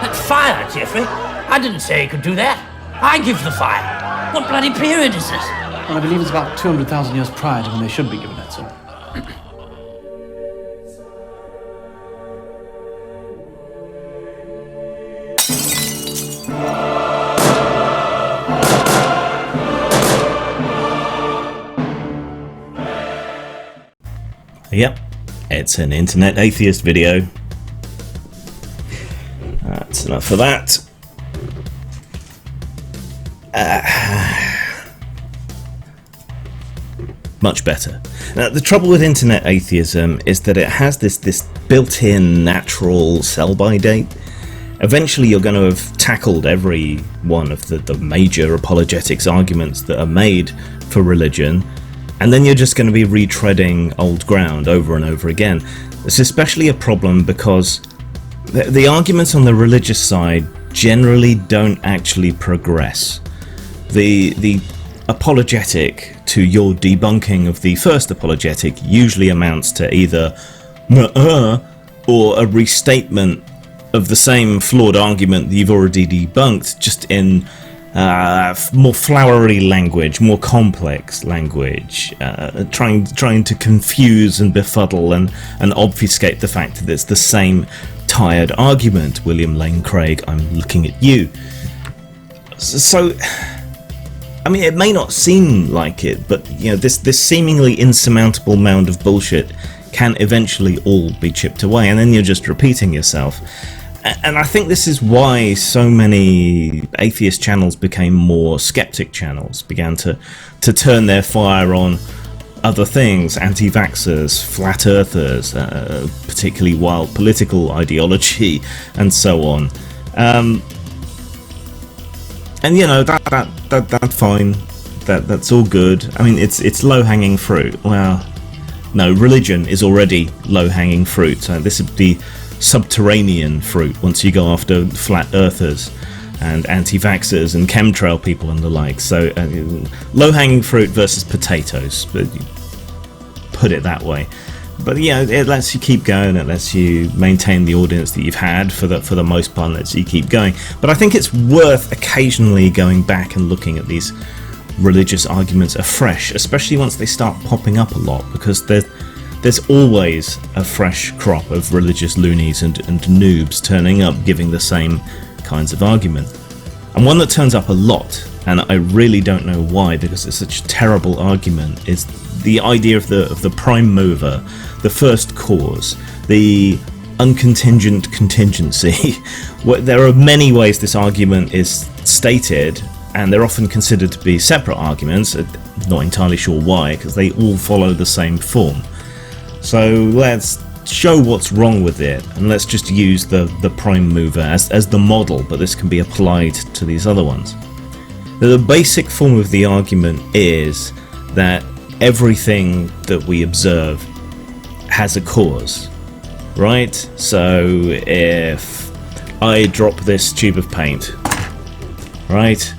That fire, Jeffrey. I didn't say he could do that. I give the fire. What bloody period is this? Well, I believe it's about 200,000 years prior to when they should be given it, sir. Yep, it's an internet atheist video. That's enough for that. Much better. Now, the trouble with internet atheism is that it has this built-in natural sell-by date. Eventually you're going to have tackled every one of the major apologetics arguments that are made for religion, and then you're just going to be retreading old ground over and over again. It's especially a problem because the arguments on the religious side generally don't actually progress. The apologetic to your debunking of the first apologetic usually amounts to either or a restatement of the same flawed argument that you've already debunked, just in more flowery language, more complex language, trying to confuse and befuddle and obfuscate the fact that it's the same tired argument. William Lane Craig, I'm looking at you. So, I mean, it may not seem like it, but you know, this seemingly insurmountable mound of bullshit can eventually all be chipped away, and then you're just repeating yourself. And I think this is why so many atheist channels became more skeptic channels, began to turn their fire on other things, anti-vaxxers, flat earthers, particularly wild political ideology, and so on. And you know, that's fine. That's all good. I mean, it's low-hanging fruit. Well, no, religion is already low-hanging fruit. So this would be subterranean fruit once you go after flat earthers and anti-vaxxers and chemtrail people and the like. So low-hanging fruit versus potatoes, but put it that way. But yeah, it lets you keep going. It lets you maintain the audience that you've had for the most part. It lets you keep going. But I think it's worth occasionally going back and looking at these religious arguments afresh, especially once they start popping up a lot, because there's always a fresh crop of religious loonies and noobs turning up giving the same kinds of argument. And one that turns up a lot, and I really don't know why because it's such a terrible argument, is the idea of the prime mover, the first cause, the uncontingent contingency. There are many ways this argument is stated, and they're often considered to be separate arguments. Not entirely sure why, because they all follow the same form. So let's show what's wrong with it, and let's just use the prime mover as the model, but this can be applied to these other ones. The basic form of the argument is that everything that we observe has a cause, right? So if I drop this tube of paint, right,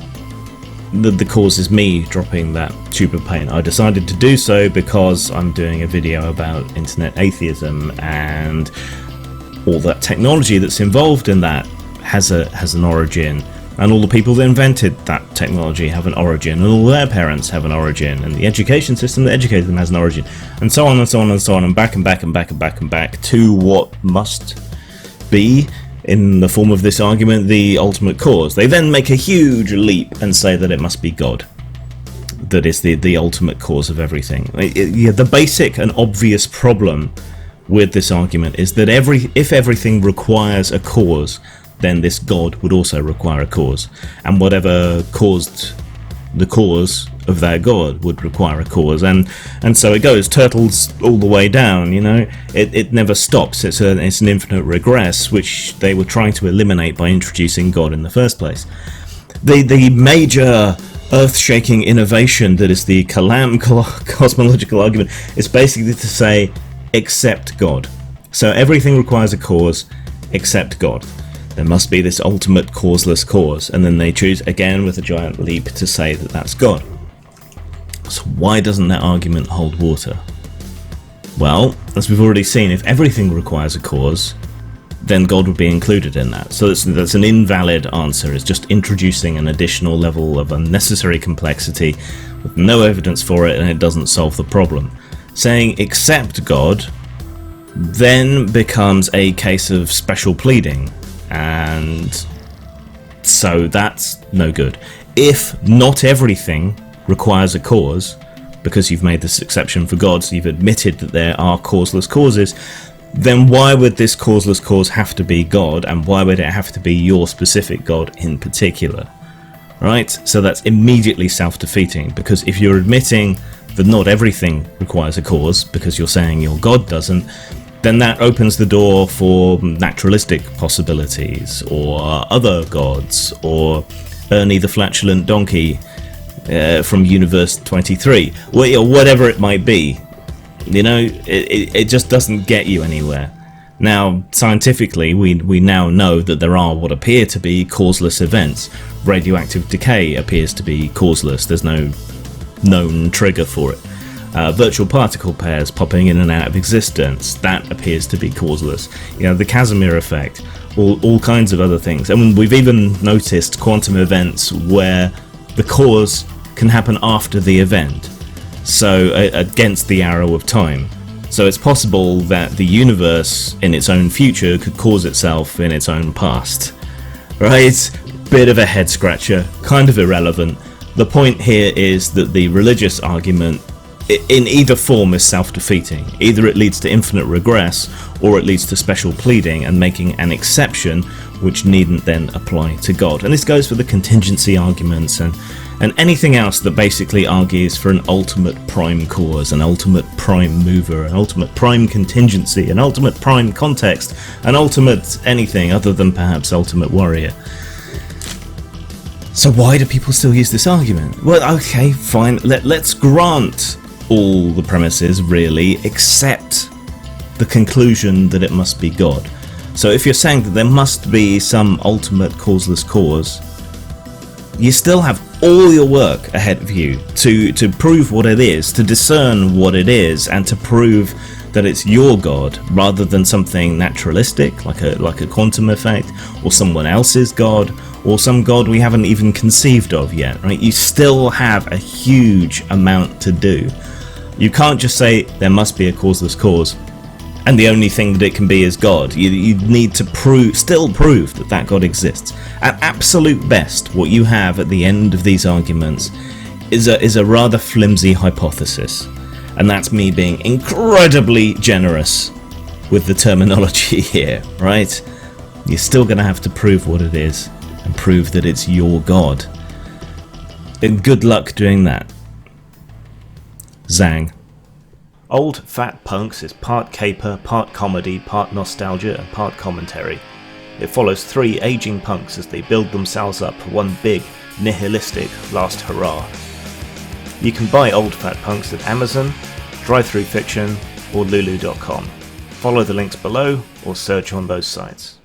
the cause is me dropping that tube of paint. I decided to do so because I'm doing a video about internet atheism, and all that technology that's involved in that has an origin, and all the people that invented that technology have an origin, and all their parents have an origin, and the education system that educated them has an origin, and so on and so on and so on, and back and back and back and back and back to what must be, in the form of this argument, the ultimate cause. They then make a huge leap and say that it must be God that is the ultimate cause of everything. The basic and obvious problem with this argument is that if everything requires a cause, then this God would also require a cause, and whatever caused the cause of that God would require a cause, and so it goes, turtles all the way down. You know, it never stops. It's an infinite regress, which they were trying to eliminate by introducing God in the first place. The major earth-shaking innovation that is the kalam cosmological argument is basically to say except God. So everything requires a cause except God. There must be this ultimate causeless cause, and then they choose again with a giant leap to say that that's God. So why doesn't that argument hold water? Well, as we've already seen, if everything requires a cause, then God would be included in that. So that's an invalid answer. It's just introducing an additional level of unnecessary complexity with no evidence for it, and it doesn't solve the problem. Saying except God then becomes a case of special pleading, and so that's no good. If not everything requires a cause, because you've made this exception for God, so you've admitted that there are causeless causes, then why would this causeless cause have to be God, and why would it have to be your specific God in particular? Right? So that's immediately self-defeating, because if you're admitting that not everything requires a cause, because you're saying your God doesn't, then that opens the door for naturalistic possibilities, or other gods, or Ernie the Flatulent Donkey from Universe 23, or whatever it might be. You know, it just doesn't get you anywhere. Now, scientifically, we now know that there are what appear to be causeless events. Radioactive decay appears to be causeless. There's no known trigger for it. Virtual particle pairs popping in and out of existence, that appears to be causeless. You know, the Casimir effect, all kinds of other things. And we've even noticed quantum events where the cause can happen after the event, so against the arrow of time. So it's possible that the universe in its own future could cause itself in its own past. Right? Bit of a head scratcher, kind of irrelevant. The point here is that the religious argument in either form is self-defeating. Either it leads to infinite regress, or it leads to special pleading and making an exception which needn't then apply to God. And this goes for the contingency arguments and anything else that basically argues for an ultimate prime cause, an ultimate prime mover, an ultimate prime contingency, an ultimate prime context, an ultimate anything other than perhaps ultimate warrior. So why do people still use this argument? Well, okay, fine, let's grant all the premises, really, except the conclusion that it must be God. So if you're saying that there must be some ultimate causeless cause, you still have all your work ahead of you to prove what it is, to discern what it is, and to prove that it's your God rather than something naturalistic like a quantum effect, or someone else's God, or some God we haven't even conceived of yet. Right? You still have a huge amount to do. You can't just say there must be a causeless cause and the only thing that it can be is God. You need to still prove that God exists. At absolute best, what you have at the end of these arguments is a rather flimsy hypothesis, and that's me being incredibly generous with the terminology here, right? You're still going to have to prove what it is and prove that it's your God. And good luck doing that. Zang. Old Fat Punks is part caper, part comedy, part nostalgia, and part commentary. It follows three aging punks as they build themselves up for one big, nihilistic last hurrah. You can buy Old Fat Punks at Amazon, DriveThruFiction, or Lulu.com. Follow the links below or search on those sites.